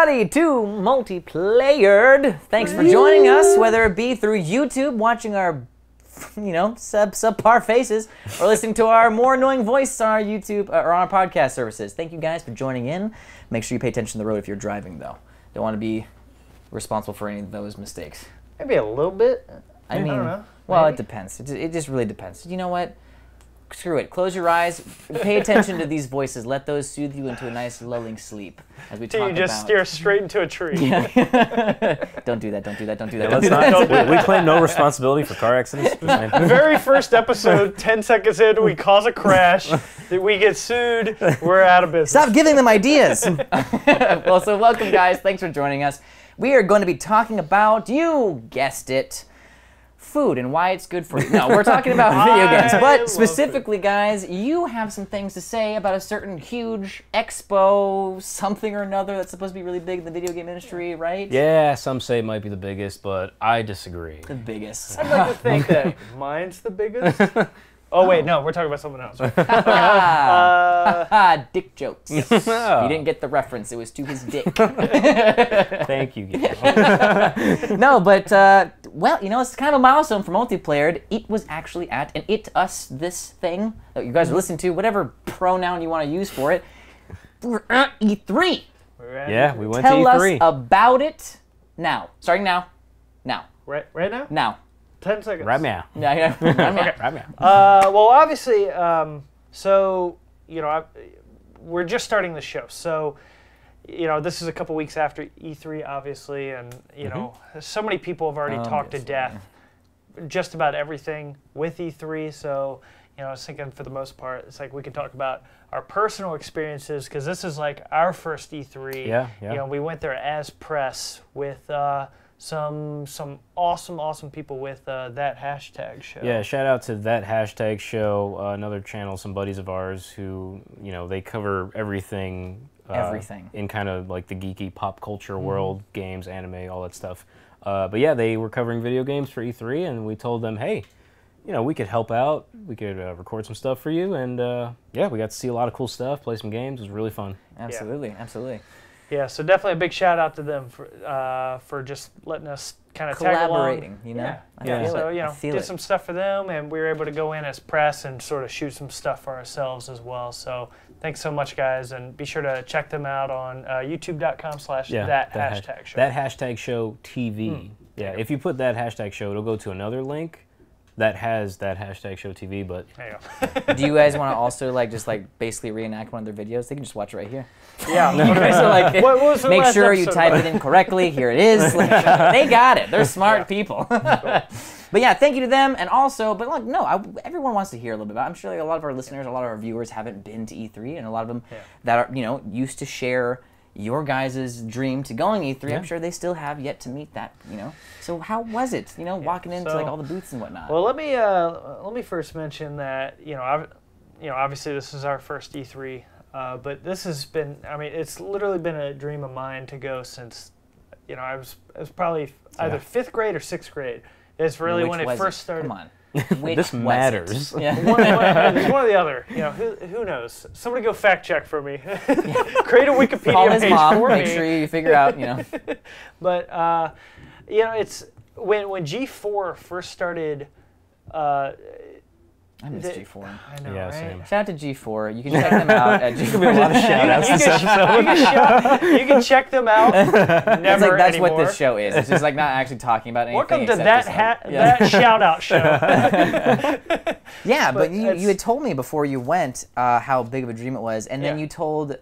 everybody, to Multiplayered. Thanks for joining us, whether it be through YouTube, watching our, subpar faces, or listening to our more annoying voice on our YouTube or on our podcast services. Thank you guys for joining in. Make sure you pay attention to the road if you're driving, though. Don't want to be responsible for any of those mistakes. Maybe a little bit. I mean, don't know. Well, Maybe. it depends. It just really depends. You know what? Screw it. Close your eyes. Pay attention to these voices. Let those soothe you into a nice lulling sleep as we talk about. You just steer straight into a tree. Yeah. Don't do that. Don't do that. Don't do that. Yeah, Don't do that. we claim no responsibility for car accidents. The very first episode, 10 seconds in, we cause a crash. We get sued. We're out of business. Stop giving them ideas. Well, so welcome, guys. Thanks for joining us. We are going to be talking about, you guessed it, food and why it's good for you. No, we're talking about video games. But specifically, guys, you have some things to say about a certain huge expo, something or another that's supposed to be really big in the video game industry, right? Yeah, some say it might be the biggest, but I disagree. The biggest. I'd like to think that mine's the biggest. Oh, wait, no, we're talking about something else. Dick jokes. If you didn't get the reference, it was to his dick. Thank you, Guillermo. No, but, well, it's kind of a milestone for Multiplayered. It was actually at an this thing that you guys are listening to, whatever pronoun you want to use for it. We're at E3. Yeah, we went Tell to E3. us about it now. Starting now. Now. Right now? Now. 10 seconds. Right now. Yeah. Right now. Well, obviously, we're just starting the show. So, this is a couple weeks after E3, obviously, and, so many people have already talked to death just about everything with E3. So, I was thinking for the most part, it's like we can talk about our personal experiences because this is like our first E3. Yeah. We went there as press with some awesome people with that hashtag show. Yeah, shout out to that hashtag show, another channel, some buddies of ours who, they cover everything. In kind of like the geeky pop culture world, games, anime, all that stuff. But yeah, they were covering video games for E3, and we told them, hey, we could help out. We could record some stuff for you, and yeah, we got to see a lot of cool stuff, play some games. It was really fun. Absolutely. Yeah, so definitely a big shout out to them for just letting us kind of collaborating, tag along. Yeah. So did some stuff for them, and we were able to go in as press and sort of shoot some stuff for ourselves as well. So thanks so much, guys, and be sure to check them out on youtube.com/that#show. That hashtag show TV. Yeah, if you put that hashtag show, it'll go to another link that has that hashtag show TV. But there you go. Do you guys want to also basically reenact one of their videos? They can just watch it right here. Yeah. Okay, so what was the make last sure you episode type about? it in correctly. Here it is. They got it. They're smart people. But yeah, thank you to them. And also, everyone wants to hear a little bit about it. I'm sure a lot of our listeners, a lot of our viewers haven't been to E3, and a lot of them that are, used to share your guys' dream to going E3. I'm sure they still have yet to meet that, So how was it, walking into all the booths and whatnot? Well, let me first mention that, obviously this is our first E3, but this has been, it's literally been a dream of mine to go since, I was probably either 5th grade or 6th grade. It's really when it first started. Come on. this matters. Yeah. one or the other. Who knows? Somebody go fact check for me. Create a Wikipedia Call his page mom, for make me. sure you figure out, But it's when G4 first started. I miss G4. I know, Yeah, right? same. Shout out to G4. You can check them out at G4. A lot of shout-outs. You can check them out. Never That's anymore. what this show is. It's just not actually talking about anything. Welcome to except that shout-out show. Yeah, but you had told me before you went how big of a dream it was, and then you told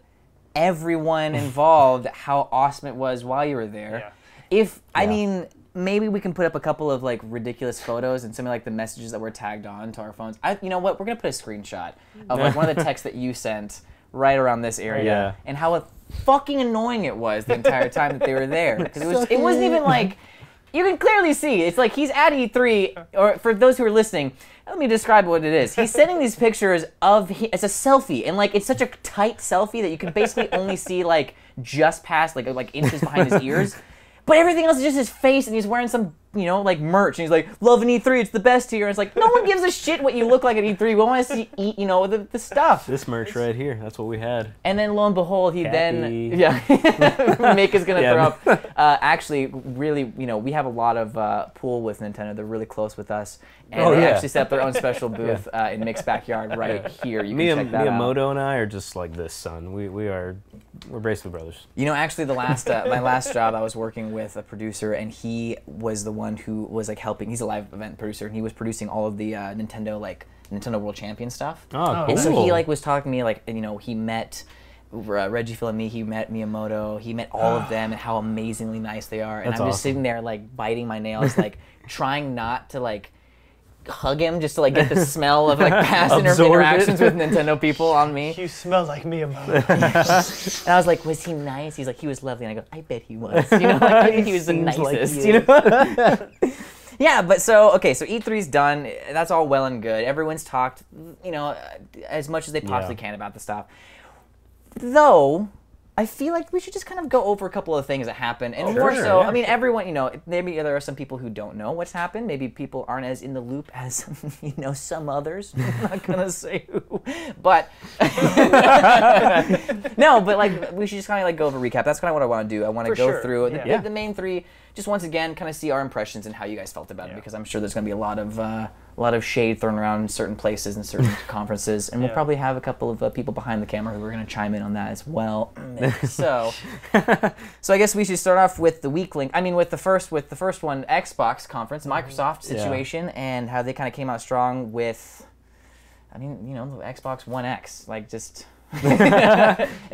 everyone involved how awesome it was while you were there. Yeah. Maybe we can put up a couple of ridiculous photos and some of the messages that were tagged on to our phones. You know what? We're gonna put a screenshot of one of the texts that you sent right around this area and how fucking annoying it was the entire time that they were there. Because it wasn't even you can clearly see it's he's at E3. Or for those who are listening, let me describe what it is. He's sending these pictures of it's a selfie, and it's such a tight selfie that you can basically only see just past inches behind his ears. But everything else is just his face, and he's wearing some like merch. And he's like, loving E3, it's the best here. And it's like, no one gives a shit what you look like at E3. We want to see, the stuff. This merch right here, that's what we had. And then lo and behold, Make is going to throw up. Actually, really, we have a lot of pull with Nintendo. They're really close with us. And they actually set up their own special booth in Mick's backyard right here. You can check that out. Miyamoto and I are just like this, son. We're basically brothers. Actually, the last my last job, I was working with a producer, and he was the one who was like helping. He's a live event producer, and he was producing all of the Nintendo World Champion stuff. Oh, cool. And so he was talking to me he met Reggie, Phil, and me. He met Miyamoto. He met all of them, and how amazingly nice they are. And That's I'm just awesome. sitting there biting my nails, trying not to hug him just to get the smell of past interactions with Nintendo people on me. You smell like Miyamoto. And I was like, was he nice? He's like, he was lovely. And I go, I bet he was. He was the nicest. Yeah, but so E3's done. That's all well and good. Everyone's talked, as much as they possibly can about the stuff. Though, I feel like we should just kind of go over a couple of things that happened, and more so. I mean, everyone, maybe there are some people who don't know what's happened. Maybe people aren't as in the loop as some others. I'm not gonna say who, but no, but we should just kind of go over a recap. That's kind of what I want to do. I want to go through the main three, just once again, kind of see our impressions and how you guys felt about it, because I'm sure there's gonna be a lot of shade thrown around in certain places and certain conferences, and we'll probably have a couple of people behind the camera who are going to chime in on that as well. So I guess we should start off with the weak link. I mean, with the first one, Xbox conference, Microsoft situation, and how they kind of came out strong with, the Xbox One X, as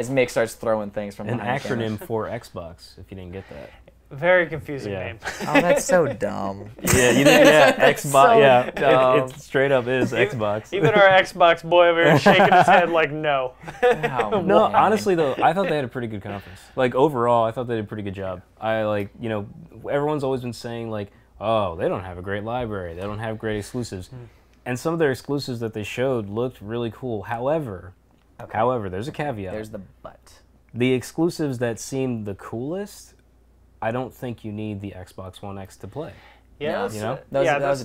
Mick starts throwing things from behind an the camera. acronym for Xbox. If you didn't get that. Very confusing name. Oh, that's so dumb. Yeah, you did. Yeah, Xbox. So it straight up is Xbox. Even our Xbox boy over here shaking his head like no. Oh, No, man. honestly though, I thought they had a pretty good conference. Overall, I thought they did a pretty good job. Everyone's always been saying oh, they don't have a great library. They don't have great exclusives. And some of their exclusives that they showed looked really cool. However, there's a caveat. There's the but. The exclusives that seemed the coolest, I don't think you need the Xbox One X to play. Yeah, that's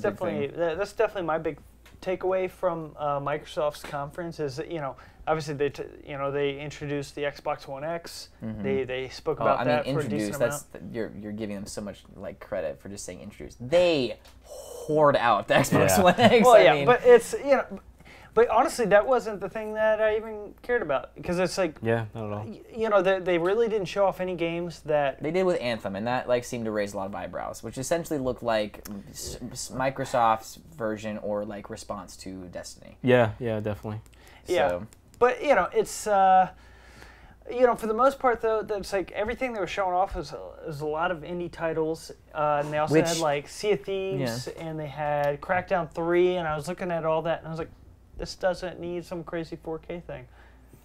definitely my big takeaway from Microsoft's conference is that, obviously they introduced the Xbox One X. They spoke about that for a decent amount. You're giving them so much credit for just saying introduced. They hoard out the Xbox One X. Well, but it's But honestly, that wasn't the thing that I even cared about, because it's not at all. They really didn't show off any games that they did with Anthem, and that seemed to raise a lot of eyebrows, which essentially looked like Microsoft's version or response to Destiny. Yeah, definitely. Yeah, but it's for the most part though, that's everything they were showing off was a lot of indie titles, and they also had Sea of Thieves, and they had Crackdown 3, and I was looking at all that, and I was like, this doesn't need some crazy 4K thing.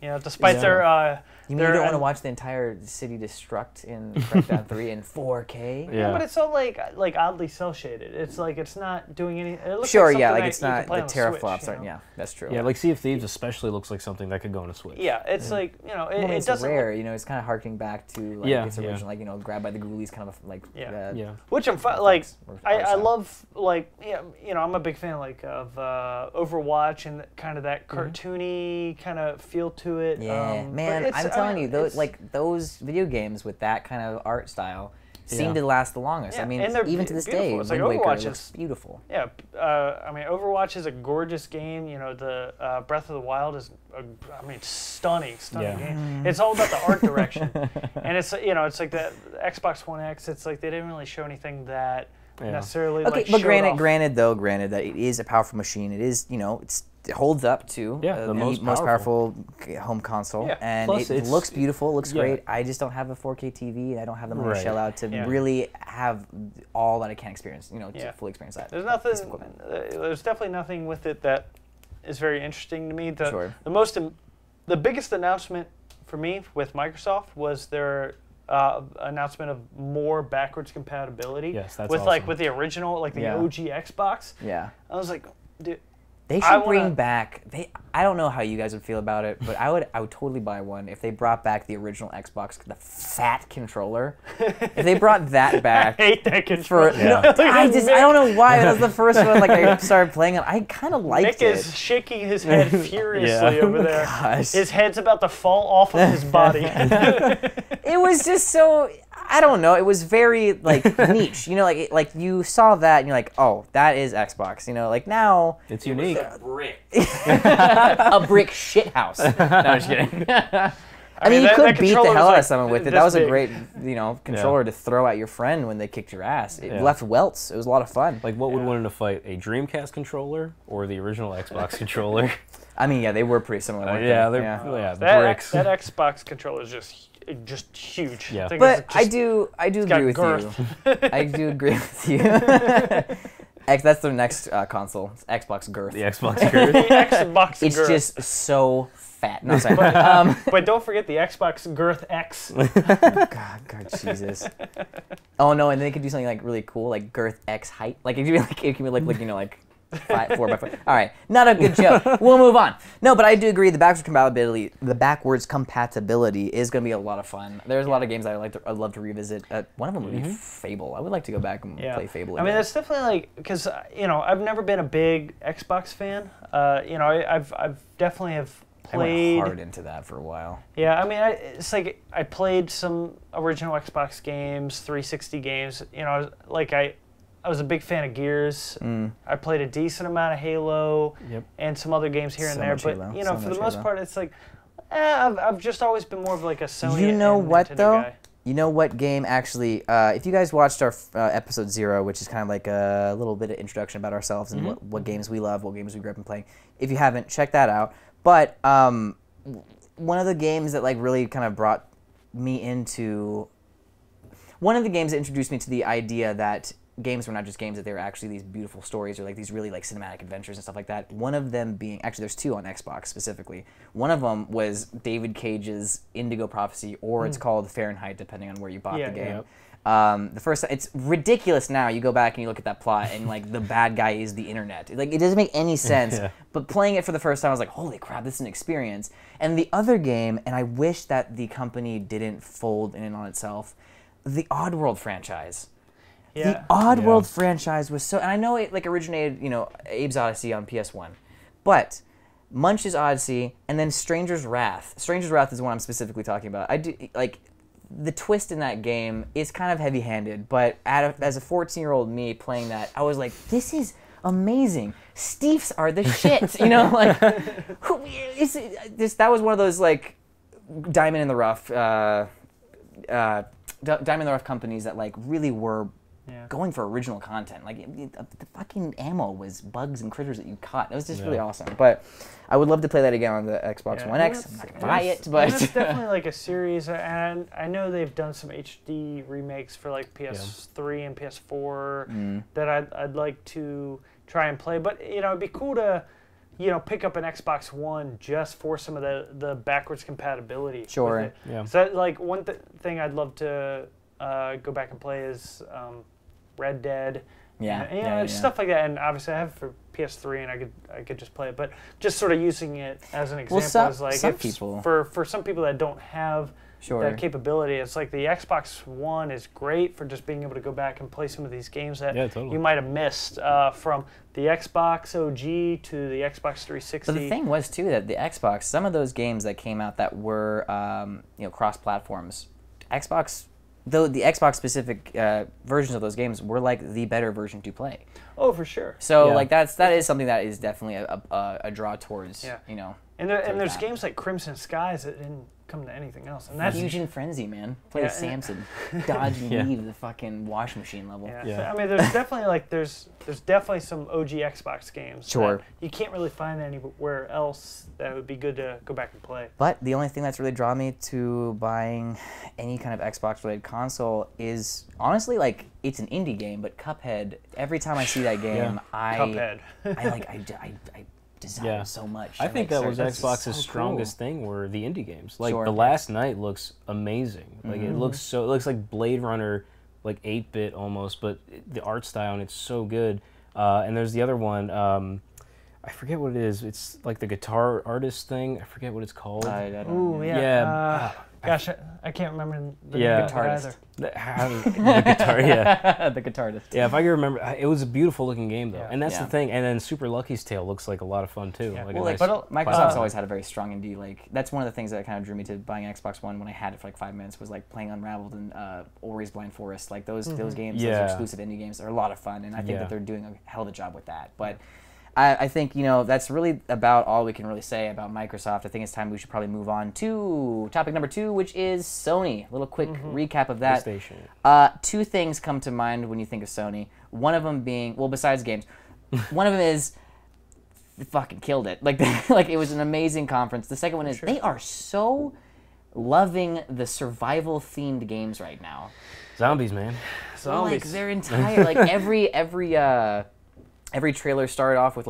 Despite their... You mean you don't want to watch the entire city destruct in Crackdown 3 in 4K? Yeah, but it's so oddly cel shaded. It's it's not doing anything. It looks it's not the teraflops. Yeah, that's true. Yeah, Sea of Thieves especially looks like something that could go on a Switch. Yeah, it's it it's doesn't rare. It's kind of harkening back to its original, grabbed by the ghoulies kind of Which I'm I love I'm a big fan of Overwatch and kind of that cartoony kind of feel to it. Yeah, man, I'm telling you, those video games with that kind of art style seem to last the longest. Yeah, I mean, even to this day, Wind Waker looks beautiful. Yeah, Overwatch is a gorgeous game. The Breath of the Wild is, stunning game. It's all about the art direction, and it's it's like the Xbox One X. It's they didn't really show anything that necessarily. Okay, but granted that it is a powerful machine. It is it holds up to the most powerful home console, and plus it looks beautiful, looks great. I just don't have a 4K TV, and I don't have the money to shell out to really have all that I can experience, to fully experience that. There's nothing. There's definitely nothing with it that is very interesting to me. The biggest announcement for me with Microsoft was their announcement of more backwards compatibility. Yes, that's with awesome. with the original, the OG Xbox. Yeah, I was like, dude. They should bring back. I don't know how you guys would feel about it, but I would totally buy one if they brought back the original Xbox, the fat controller. If they brought that back. I hate that controller. I don't know why. That was the first one. Like I started playing it. I kind of liked it. Nick is shaking his head furiously over there. Gosh. His head's about to fall off of his body. It was just so. I don't know. It was very like niche. You know, like you saw that and you're like, oh, that is Xbox. You know, like now it's unique. A brick. A brick shit house. No, I'm just kidding. I mean, you could beat the hell out of someone with it. That was a great, controller to throw at your friend when they kicked your ass. It left welts. It was a lot of fun. Like, what would win in a fight? A Dreamcast controller or the original Xbox controller? I mean, yeah, they were pretty similar. The bricks. That Xbox controller is just huge. Yeah. But I do agree with you. I do agree with you. That's the next console. It's Xbox Girth. The Xbox Girth. The Xbox Girth. It's just so fat. No, sorry. But don't forget the Xbox Girth X. God, Jesus. Oh no, and then they could do something like really cool, like Girth X height. Like it could be like 4x4. All right, not a good joke. We'll move on. No, but I do agree. The backwards compatibility is going to be a lot of fun. There's a lot of games I'd love to revisit. One of them would be Fable. I would like to go back and play Fable again. I mean, that's definitely like because I've never been a big Xbox fan. I've definitely have played. I went hard into that for a while. Yeah, I mean, it's like I played some original Xbox games, 360 games. I was a big fan of Gears. I played a decent amount of Halo and some other games here and there. But for the most part, it's like I've just always been more of like a Sony. You know what though? Guy. You know what game actually? If you guys watched our episode 0, which is kind of like a little bit of introduction about ourselves and what games we love, what games we grew up in playing. If you haven't, check that out. But one of the games that like really kind of brought me into one of the games that introduced me to the idea that games were not just games, that they were actually these beautiful stories or like these really like cinematic adventures and stuff like that. One of them being, actually there's two on Xbox specifically. One of them was David Cage's Indigo Prophecy, or it's called Fahrenheit depending on where you bought the game. The first, it's ridiculous now. You go back and you look at that plot and like the bad guy is the internet. Like it doesn't make any sense. But playing it for the first time, I was like, holy crap, this is an experience. And the other game, and I wish that the company didn't fold in on itself, the Oddworld franchise. The Oddworld franchise was so, and I know it like originated, Abe's Odyssey on PS1, but Munch's Odyssey and then Stranger's Wrath. Stranger's Wrath is the one I'm specifically talking about. I do like the twist in that game is kind of heavy-handed, but as a 14-year-old me playing that, I was like, this is amazing. Steves are the shit. That was one of those like diamond in the rough companies that like really were going for original content. Like the fucking ammo was bugs and critters that you caught. It was just really awesome. But I would love to play that again on the Xbox One X. I'm not gonna buy it, but it's definitely like a series. And I know they've done some HD remakes for like PS3 and PS4 that I'd like to try and play. But it'd be cool to pick up an Xbox One just for some of the backwards compatibility. Sure. With it. So like one thing I'd love to go back and play is Red Dead. Stuff like that. And obviously I have it for PS3 and I could just play it. But just sort of using it as an example is like for some people that don't have that capability, it's like the Xbox One is great for just being able to go back and play some of these games that you might have missed from the Xbox OG to the Xbox 360. But the thing was too that the Xbox, some of those games that came out that were cross-platforms, Xbox. Though the Xbox-specific versions of those games were like the better version to play. Oh, for sure. So like that is something that is definitely a draw towards And there's games like Crimson Skies that didn't come to anything else. And that's Fusion Frenzy, man. Play as Samson, dodge and leave the fucking wash machine level. I mean, there's definitely there's definitely some OG Xbox games. That you can't really find anywhere else that would be good to go back and play. But the only thing that's really drawn me to buying any kind of Xbox-related console is honestly like it's an indie game, but Cuphead. Every time I see that game, I desire so much. I think that was Xbox's strongest thing were the indie games. Like The Last Night looks amazing. Like it looks like Blade Runner, like 8-bit almost, but the art style and it's so good. And there's the other one. I forget what it is. It's like the guitar artist thing. I forget what it's called. I don't Ooh, know. yeah. Gosh, I can't remember the name of it either. The guitar, yeah. The guitarist. Yeah, if I can remember, it was a beautiful looking game though, Yeah. and that's the thing. And then Super Lucky's Tale looks like a lot of fun too. Yeah. Like Well, a nice but Microsoft's always had a very strong indie. Like that's one of the things that kind of drew me to buying an Xbox One when I had it for like 5 minutes was like playing Unraveled and Ori's Blind Forest. Like those games, those exclusive indie games, are a lot of fun, and I think that they're doing a hell of a job with that. But I think, that's really about all we can really say about Microsoft. I think it's time we should probably move on to topic number 2, which is Sony. A little quick recap of that. PlayStation. 2 things come to mind when you think of Sony. One of them being, well, besides games, one of them is they fucking killed it. Like it was an amazing conference. The second one is they are so loving the survival-themed games right now. Zombies, man. Zombies. Like their entire, like every trailer started off with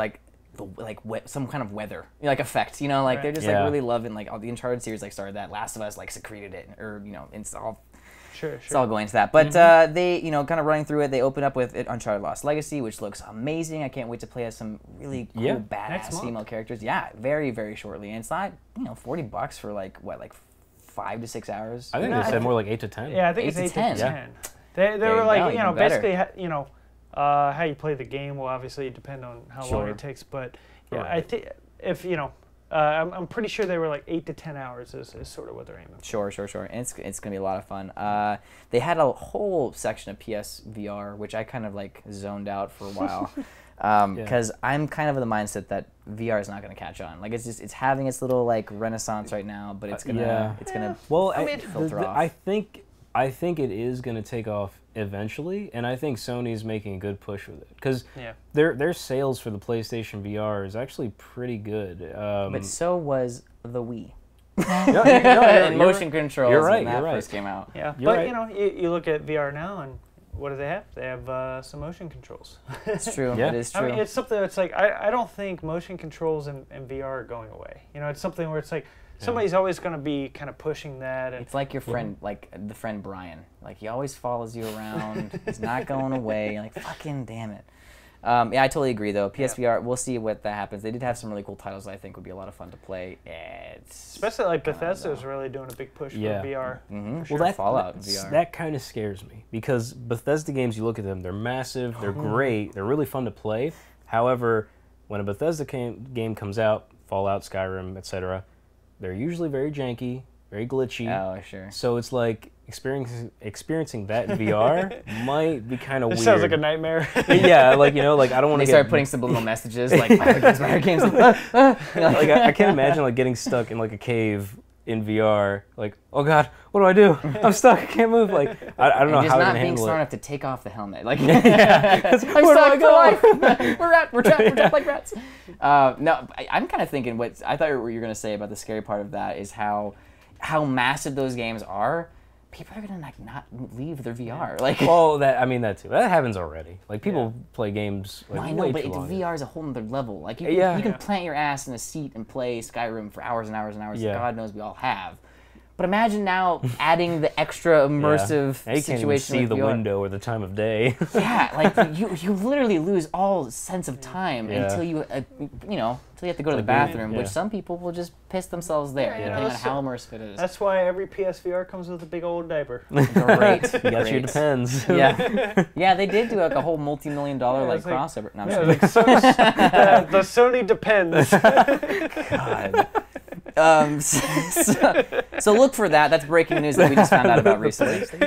some kind of weather effect, they're just like really loving all the Uncharted series started that. Last of Us secreted it, or it's all it's all going to that. But they kind of running through it, they open up with Uncharted Lost Legacy, which looks amazing. I can't wait to play as some really cool badass female characters. Yeah, very very shortly, and it's not $40 for 5 to 6 hours. I think they said more like 8 to 10. Yeah, I think it's 8 to 10. Yeah. They were basically how you play the game will obviously depend on how long it takes, but I think if I'm pretty sure they were 8 to 10 hours is sort of what they're aiming for. Sure. And it's gonna be a lot of fun. They had a whole section of PSVR, which I kind of zoned out for a while, because I'm kind of in the mindset that VR is not gonna catch on. It's having its little renaissance right now, but it's gonna filter off. I think it is gonna take off eventually, and I think Sony's making a good push with it because their sales for the PlayStation VR is actually pretty good. But so was the Wii. And motion controls when that first came out. Yeah, but you look at VR now, and what do they have? They have some motion controls. It's true. It is true. I mean, it's something that's I don't think motion controls and VR are going away. It's something where it's somebody's always going to be kind of pushing that. And it's like your friend, the friend Brian. He always follows you around. He's not going away. Fucking damn it. Yeah, I totally agree, though. PSVR, we'll see what that happens. They did have some really cool titles that I think would be a lot of fun to play. Especially Bethesda is really doing a big push for VR. Mm-hmm. Sure. Well, that Fallout VR. That kind of scares me because Bethesda games, you look at them, they're massive, they're great, they're really fun to play. However, when a Bethesda game comes out, Fallout, Skyrim, etc., they're usually very janky, very glitchy. Oh, sure. So it's experiencing that in VR might be kind of weird. Sounds like a nightmare. Yeah, I don't want to. They start putting subliminal messages fire games. I can't imagine getting stuck in a cave in VR. Oh God, what do I do? I'm stuck. I can't move. I don't know how to handle it. Just not being smart enough to take off the helmet. I'm stuck for life. We're trapped like rats. No, I'm kind of thinking what I thought you were going to say about the scary part of that is how massive those games are. People are gonna not leave their VR. Well, that too. That happens already. People play games. I know, but the VR is a whole other level. You can plant your ass in a seat and play Skyrim for hours and hours and hours. God knows we all have. But imagine now adding the extra immersive you situation. Can't even see the VR. window or the time of day. You literally lose all sense of time until you have to go to the bathroom, which some people will just piss themselves there, depending on how immersive it is. That's why every PSVR comes with a big old diaper. Great. You got your Depends. Yeah, they did do a whole multi-million-dollar crossover. No, the Sony Depends. God. So look for that. That's breaking news that we just found out about recently. You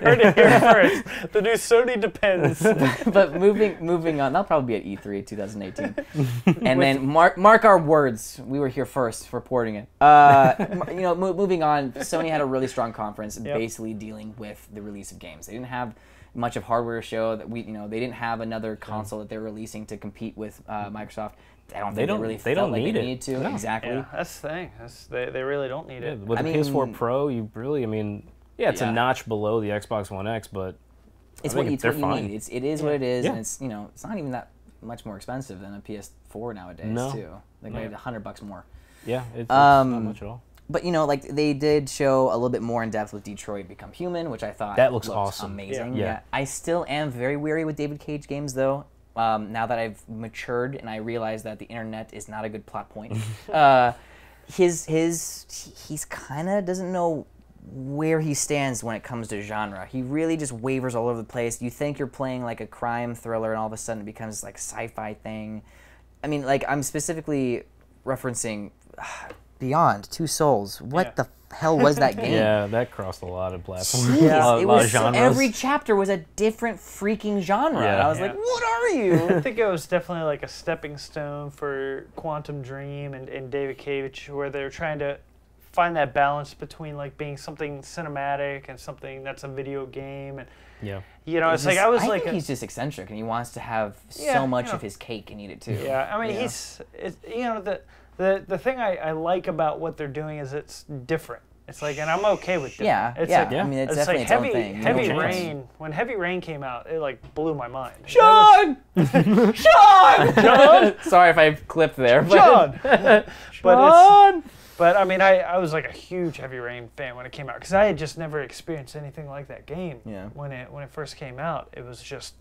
heard it here first. The new Sony Depends. But moving on, that'll probably be at E3 2018. And then mark our words. We were here first reporting it. Moving on. Sony had a really strong conference, basically dealing with the release of games. They didn't have much of hardware show that they didn't have another console that they're releasing to compete with Microsoft. I don't think they felt like they needed to. No. Exactly. Yeah, that's the thing. They really don't need it. With the PS4 Pro, it's a notch below the Xbox One X, but it's what you need. It is what it is, and it's not even that much more expensive than a PS4 nowadays too. Maybe $100 more. Yeah, it's not much at all. But they did show a little bit more in depth with Detroit Become Human, which I thought that looks awesome. Amazing. Yeah. I still am very weary with David Cage games though. now that I've matured and I realize that the internet is not a good plot point, he's kind of doesn't know where he stands when it comes to genre. He really just wavers all over the place. You think you're playing like a crime thriller, and all of a sudden it becomes like a sci-fi thing. I mean, like, I'm specifically referencing Beyond Two Souls. What the hell was that game? Yeah, that crossed a lot of platforms. Jeez, a lot of genres. Every chapter was a different freaking genre. Yeah. And I was like, what are you? I think it was definitely like a stepping stone for Quantum Dream and David Cage, where they're trying to find that balance between like being something cinematic and something that's a video game. And you know, it's like I think he's just eccentric and he wants to have so much of his cake and eat it too. Yeah, I mean, you know, the thing I like about what they're doing is it's different. It's like, and I'm okay with different. Yeah, it's like, I mean, it's definitely like its own thing. Heavy Rain. When Heavy Rain came out, it like blew my mind. Sean! Sean! Sorry if I clipped there. John! Sean! But I mean, I was like a huge Heavy Rain fan when it came out because I had just never experienced anything like that game when it first came out. It was just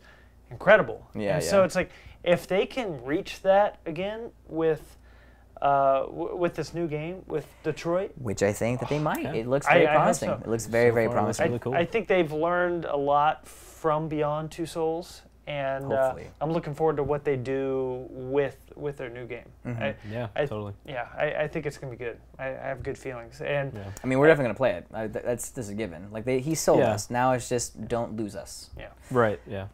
incredible. So it's like if they can reach that again with this new game with Detroit, which I think that they might. It looks very promising. It looks very, very promising. Really cool. I think they've learned a lot from Beyond Two Souls, and I'm looking forward to what they do with their new game. Totally. Yeah, I think it's gonna be good. I have good feelings, and I mean, we're definitely gonna play it. This is a given. Like he sold us. Now it's just don't lose us. Yeah. Right. Yeah.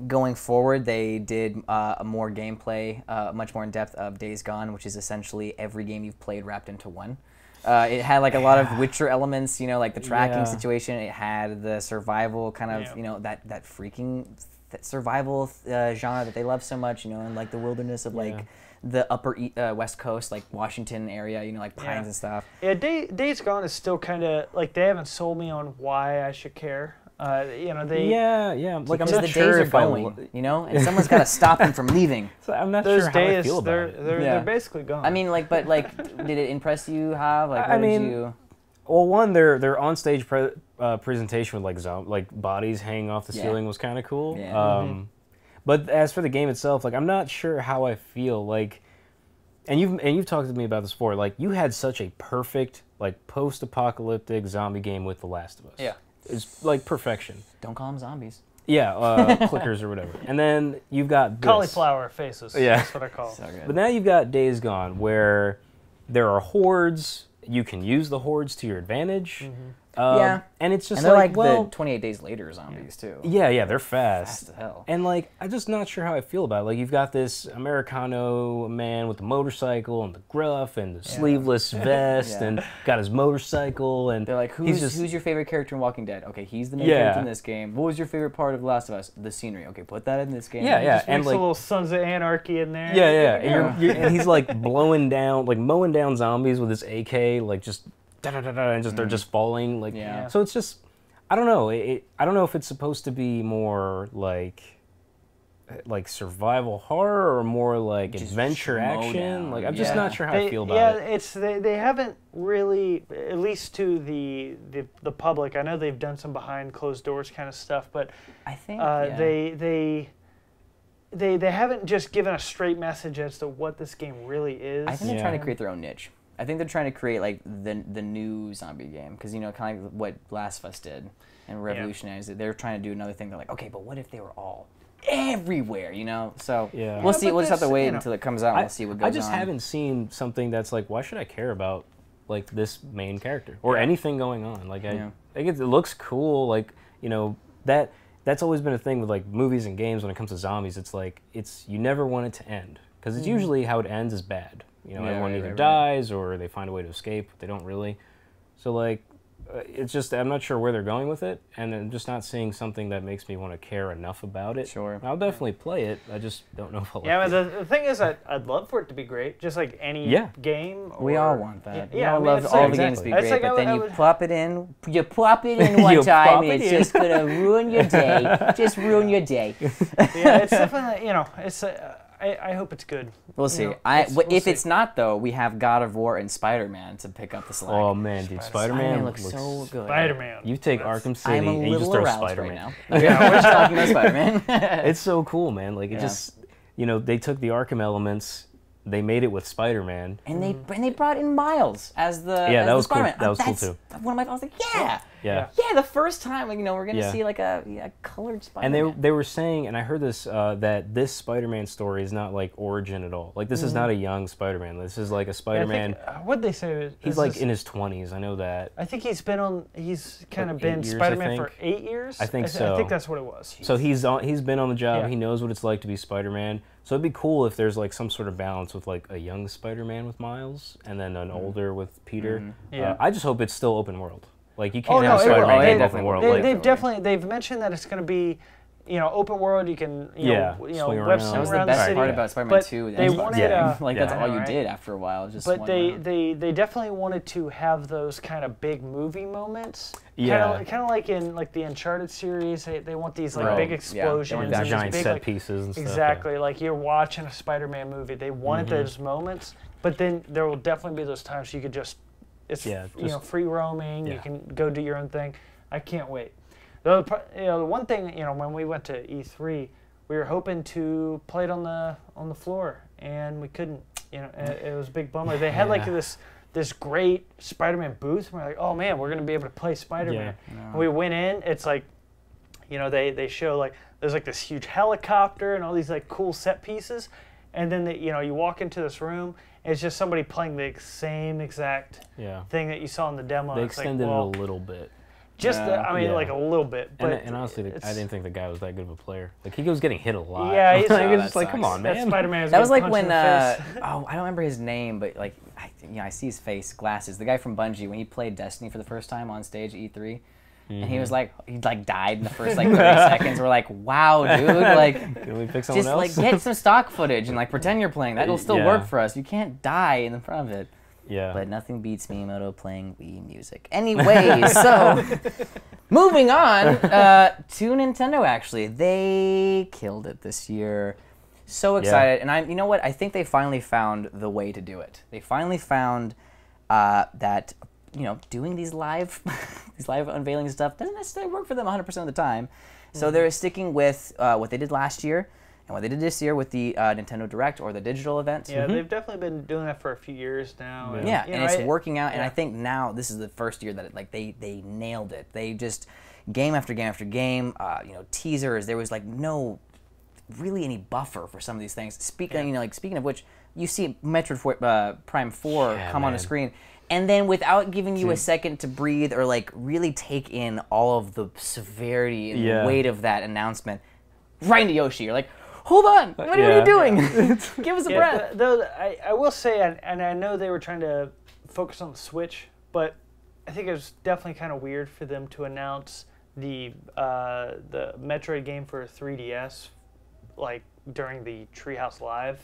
Going forward, they did more gameplay, much more in depth of Days Gone, which is essentially every game you've played wrapped into one. It had like a lot of Witcher elements, you know, like the tracking situation. It had the survival kind of, you know, that freaking survival genre that they love so much, you know, and like the wilderness of like the upper west coast, like Washington area, you know, like pines and stuff. Yeah, Days Gone is still kind of like they haven't sold me on why I should care. You know, they like because I'm not the sure days are going, you know, and someone's got to stop them from leaving. So I'm not sure how I feel about it. They're basically gone. I mean, like, but like, did it impress you, Hav? Like, what did you? Well, one, their on-stage presentation with like bodies hanging off the ceiling was kind of cool. Yeah. But as for the game itself, like I'm not sure how I feel. Like, and you've talked to me about this before. Like, you had such a perfect like post-apocalyptic zombie game with The Last of Us. Yeah. It's like perfection. Don't call them zombies. Yeah, clickers or whatever. And then you've got this. Cauliflower faces. Yeah. That's what I call them. So but now you've got Days Gone, where there are hordes. You can use the hordes to your advantage. And it's just and they're like well, the 28 Days Later zombies too. Yeah, they're fast. Fast as hell. And like, I'm just not sure how I feel about it. Like, you've got this Americano man with the motorcycle and the gruff and the sleeveless vest and got his motorcycle. And they're like, who's your favorite character in Walking Dead? Okay, he's the main character in this game. What was your favorite part of The Last of Us? The scenery. Okay, put that in this game. Just and like a little Sons of Anarchy in there. And he's like mowing down zombies with his AK, like just and just they're just falling like so it's just I don't know I don't know if it's supposed to be more like survival horror or more like just adventure action. Like I'm just not sure how I feel about it. It's they haven't really, at least to the public. I know they've done some behind closed doors kind of stuff, but I think they haven't just given a straight message as to what this game really is. I think they're trying to create their own niche. I think they're trying to create like the new zombie game because you know kind of like what Last of Us did and revolutionized it. They're trying to do another thing. They're like, okay, but what if they were all everywhere? You know, so we'll see. We'll just have to wait until it comes out. And we'll see what goes on. I just haven't seen something that's like, why should I care about like this main character or anything going on? Like I think it looks cool. Like you know that's always been a thing with like movies and games when it comes to zombies. It's like you never want it to end because it's usually how it ends is bad. You know, everyone either dies or they find a way to escape, but they don't really. So, like, it's just, I'm not sure where they're going with it, and I'm just not seeing something that makes me want to care enough about it. Sure. I'll definitely play it. I just don't know if I'll like it. The thing is, I'd love for it to be great, just like any game. We all want that. Yeah, we all love all the games to be great, but then you plop it in one time, and it's just going to ruin your day. Just ruin your day. Yeah, it's definitely, you know, it's... I hope it's good. We'll see. If it's not, though, we have God of War and Spider-Man to pick up the slack. Oh, man, dude. Spider-Man looks so good. Spider-Man. You take Arkham City and you just throw Spider-Man. Right now. Yeah, we're talking about Spider-Man. It's so cool, man. Like, it just, you know, they took the Arkham elements, they made it with Spider-Man. And they brought in Miles as the that was Spider-Man. cool. That was cool, too. One of my, I was like, yeah. Yeah. Yeah, the first time, like, you know, we're going to see, like, a colored Spider-Man. And they were saying, and I heard this, that this Spider-Man story is not, like, origin at all. Like, this is not a young Spider-Man. This is, like, a Spider-Man... what'd they say? He's, like, in his 20s. I know that. I think he's kind of been Spider-Man for 8 years. I think so. I think that's what it was. So he's been on the job. Yeah. He knows what it's like to be Spider-Man. So it'd be cool if there's, like, some sort of balance with, like, a young Spider-Man with Miles and then an older with Peter. Yeah. I just hope it's still open world. Like, you can't have Spider-Man in open world. They've mentioned that it's going to be, you know, open world. You can, you know, web that was the best part about Spider-Man 2. They wanted, like, that's all you did after a while. But they definitely wanted to have those kind of big movie moments. Yeah. Kind of like in like the Uncharted series. They want these like big explosions, and giant big, set pieces and stuff. Exactly, like you're watching a Spider-Man movie. They wanted those moments, but then there will definitely be those times you could just. It's you know, free roaming. You can go do your own thing. I can't wait. The one thing, you know, when we went to E3, we were hoping to play it on the floor, and we couldn't. You know, it was a big bummer. They had like this great Spider-Man booth. And we're like, oh man, we're gonna be able to play Spider-Man. And we went in. It's like, you know, they show like there's like this huge helicopter and all these like cool set pieces, and then you know, you walk into this room. It's just somebody playing the same exact thing that you saw in the demo. They extended it a little bit. Just, I mean, like a little bit. But and honestly, I didn't think the guy was that good of a player. Like, he was getting hit a lot. Yeah, he's just like, come on, man. That Spider-Man. That was like when, I don't remember his name, but like, I see his face, glasses. The guy from Bungie, when he played Destiny for the first time on stage at E3. And he was like, he died in the first like 30 seconds. We're like, wow, dude, like, can we pick someone just else? like get some stock footage and like pretend you're playing. That'll still work for us. You can't die in the front of it. Yeah. But nothing beats Miyamoto playing Wii music. Anyway, so moving on to Nintendo. Actually, they killed it this year. So excited, and you know what? I think they finally found the way to do it. They finally found that. You know, doing these live unveiling stuff doesn't necessarily work for them 100% of the time. So they're sticking with what they did last year and what they did this year with the Nintendo Direct or the digital event. Yeah, they've definitely been doing that for a few years now. And, and it's working out. And I think now this is the first year that they nailed it. They just game after game after game. You know, teasers. There was like no really any buffer for some of these things. Speaking of which, you see Metroid Prime 4 come on the screen. And then without giving you a second to breathe or like really take in all of the severity and the weight of that announcement, right into Yoshi. You're like, hold on, what are you doing? Give us a breath. Though I will say, and I know they were trying to focus on the Switch, but I think it was definitely kind of weird for them to announce the Metroid game for 3DS like during the Treehouse Live.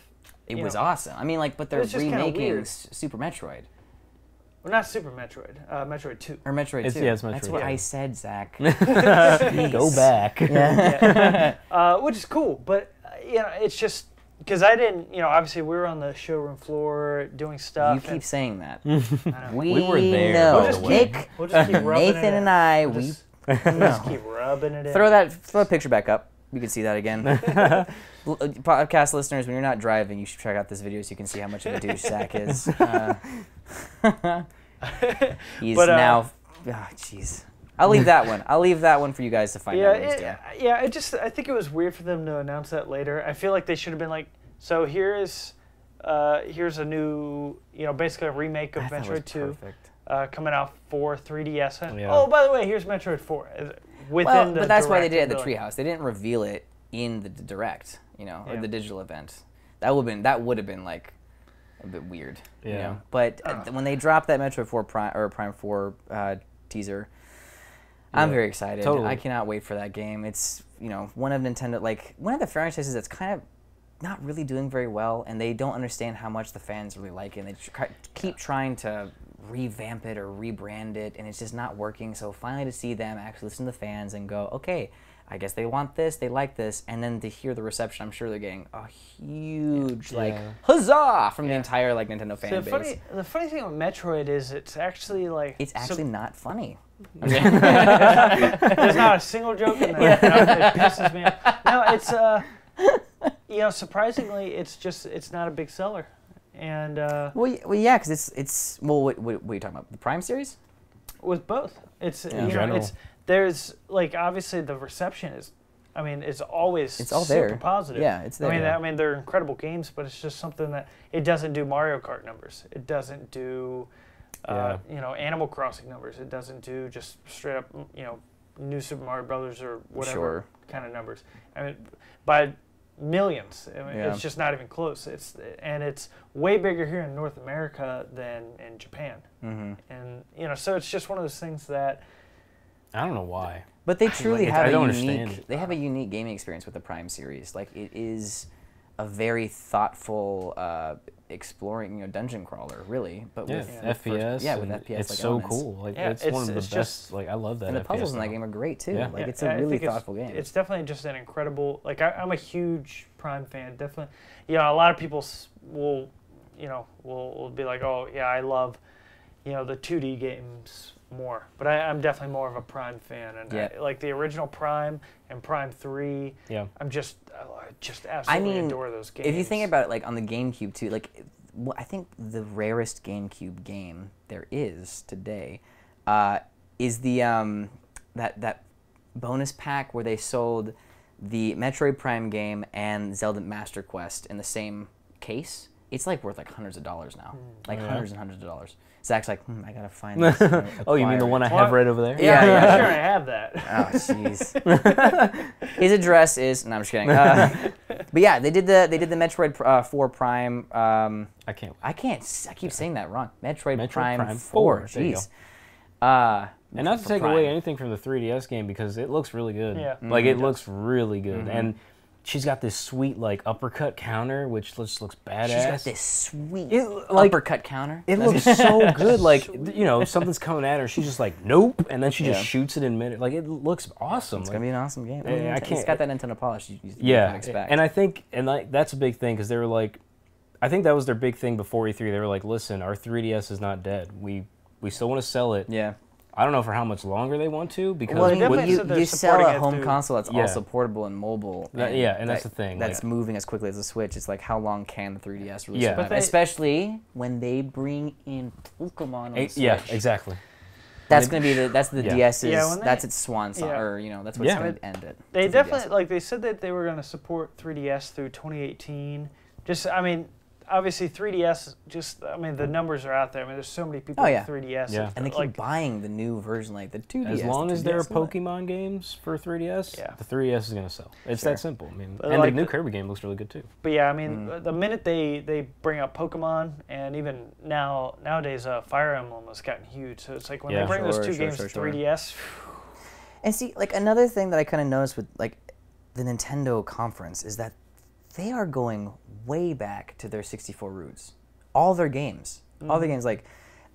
It was awesome. I mean, like, but they're remaking Super Metroid. Well, not Super Metroid. Metroid 2. Or Metroid 2. Yeah, it's Metroid. That's what I said, Zach. Go back. Which is cool, but you know, it's just because I didn't. You know, obviously we were on the showroom floor doing stuff. You keep saying that. We were there. Know. We'll just keep rubbing Nathan and I. We'll just keep rubbing it in. Throw a picture back up. You can see that again. Podcast listeners, when you're not driving, you should check out this video so you can see how much of a douche Zach is. He's now. Oh, jeez. I'll leave that one. I'll leave that one for you guys to find out. I think it was weird for them to announce that later. I feel like they should have been like, so here's a new, you know, basically a remake of Metroid 2 coming out for 3DS. And, oh, by the way, here's Metroid 4. But that's why they did it at the Treehouse. They didn't reveal it in the Direct, you know, or the digital event. That would have been like a bit weird, you know. But when they dropped that Metroid 4 Prime 4 teaser, I'm very excited. Totally. I cannot wait for that game. It's, you know, one of the franchises that's kind of not really doing very well, and they don't understand how much the fans really like it. And they keep trying to revamp it or rebrand it, and it's just not working. So finally to see them actually listen to the fans and go, okay, I guess they want this, they like this, and then to hear the reception, I'm sure they're getting a huge like huzzah from the entire like Nintendo fan base. The funny thing with Metroid is it's actually like not funny. There's not a single joke in there. It pisses me off. No, it's surprisingly, it's not a big seller, and well, yeah, because it's what are you talking about? The Prime series? With both, there's like obviously the reception is, I mean, it's always all super there. positive. Yeah, it's there. I mean, they're incredible games, but it's just something that it doesn't do Mario Kart numbers. It doesn't do, Animal Crossing numbers. It doesn't do just straight up, New Super Mario Brothers or whatever kind of numbers. I mean, by millions. I mean, it's just not even close. It's way bigger here in North America than in Japan. And so it's just one of those things that I don't know why. But they truly have a unique gaming experience with the Prime series. Like, it is a very thoughtful exploring dungeon crawler, really. But with FPS. With FPS. It's like so elements. cool. Like it's one of the best. Like, I love that. And the FPS puzzles in that game are great too. Yeah. Like, it's a really thoughtful game. It's definitely just an incredible. Like, I'm a huge Prime fan. Definitely, a lot of people will be like, oh yeah, I love, the 2D games more. But I'm definitely more of a Prime fan, and I like the original Prime and Prime 3. Yeah. I just absolutely adore those games. If you think about it, like on the GameCube too, like I think the rarest GameCube game there is today is the that bonus pack where they sold the Metroid Prime game and Zelda Master Quest in the same case. It's like worth like hundreds of dollars now, hundreds and hundreds of dollars. Zach's like, I gotta find this. Oh, you mean the one I have right over there? Yeah, I'm sure I have that. Oh, jeez. His address is. No, I'm just kidding. But yeah, they did the Metroid 4 Prime. I can't. I keep saying that wrong. Metroid Prime 4. Jeez. And not to take away anything from the 3DS game because it looks really good. Yeah. Like it looks really good, and she's got this sweet like uppercut counter, which just looks badass. She's got this sweet uppercut counter. It looks so good. Like something's coming at her, she's just like nope, and then she just shoots it in mid. Like it looks awesome. It's gonna be an awesome game. I can't. It's got that Nintendo polish you can expect. And I think that's a big thing because they were like, I think that was their big thing before E3. They were like, listen, our 3DS is not dead. We still want to sell it. Yeah. I don't know for how much longer they want to because you sell a home console that's also portable and mobile. And that's the thing. That's moving as quickly as the Switch. It's like, how long can the 3DS really survive? Especially when they bring in Pokemon on the Switch. Yeah, exactly. That's gonna be the DS's. That's its swan song, or that's what's gonna end it. They definitely they said that they were gonna support 3DS through 2018. Obviously 3DS, the numbers are out there. I mean, there's so many people with 3DS. Yeah. And they keep buying the new version, like the 2DS. As long as there are Pokemon games for 3DS, the 3DS is going to sell. It's that simple. I mean, and the new Kirby game looks really good too. But yeah, I mean, the minute they bring up Pokemon, and even nowadays Fire Emblem has gotten huge. So it's like when they bring those two games to 3DS. And see, like another thing that I kind of noticed with like the Nintendo conference is that they are going way back to their 64 roots. All their games, like,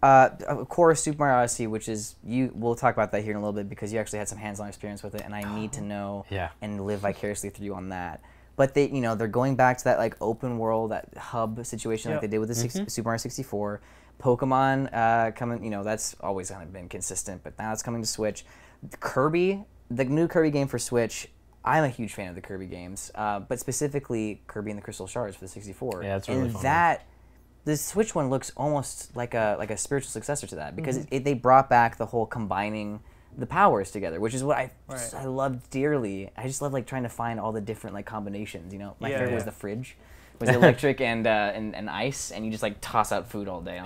of course, Super Mario Odyssey, which is we'll talk about that here in a little bit because you actually had some hands-on experience with it, and I need to know and live vicariously through you on that. But they're going back to that like open world, that hub situation like they did with the Super Mario 64. Pokemon coming, that's always kind of been consistent, but now it's coming to Switch. Kirby, the new Kirby game for Switch. I'm a huge fan of the Kirby games, but specifically Kirby and the Crystal Shards for the 64. Yeah, that's really fun. The Switch one looks almost like a spiritual successor to that because they brought back the whole combining the powers together, which is what I loved dearly. I just love like trying to find all the different like combinations. My favorite was the fridge. Was electric and ice, and you just like toss out food all day.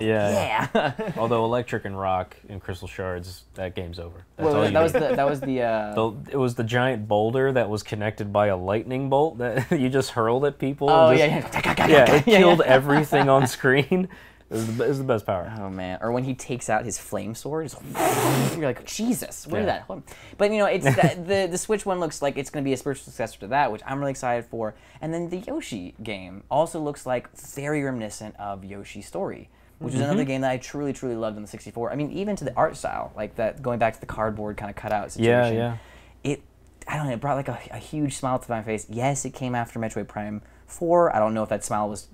Although electric and rock and Crystal Shards, that game's over. It was the giant boulder that was connected by a lightning bolt that you just hurled at people. Oh it killed everything on screen. It was the best power. Oh man! Or when he takes out his flame sword, you're like, Jesus, where did that? But it's the Switch one looks like it's going to be a spiritual successor to that, which I'm really excited for. And then the Yoshi game also looks like very reminiscent of Yoshi's Story, which is another game that I truly, truly loved on the 64. I mean, even to the art style, like that, going back to the cardboard kind of cutout situation. I don't know, it brought like a huge smile to my face. Yes, it came after Metroid Prime 4. I don't know if that smile was,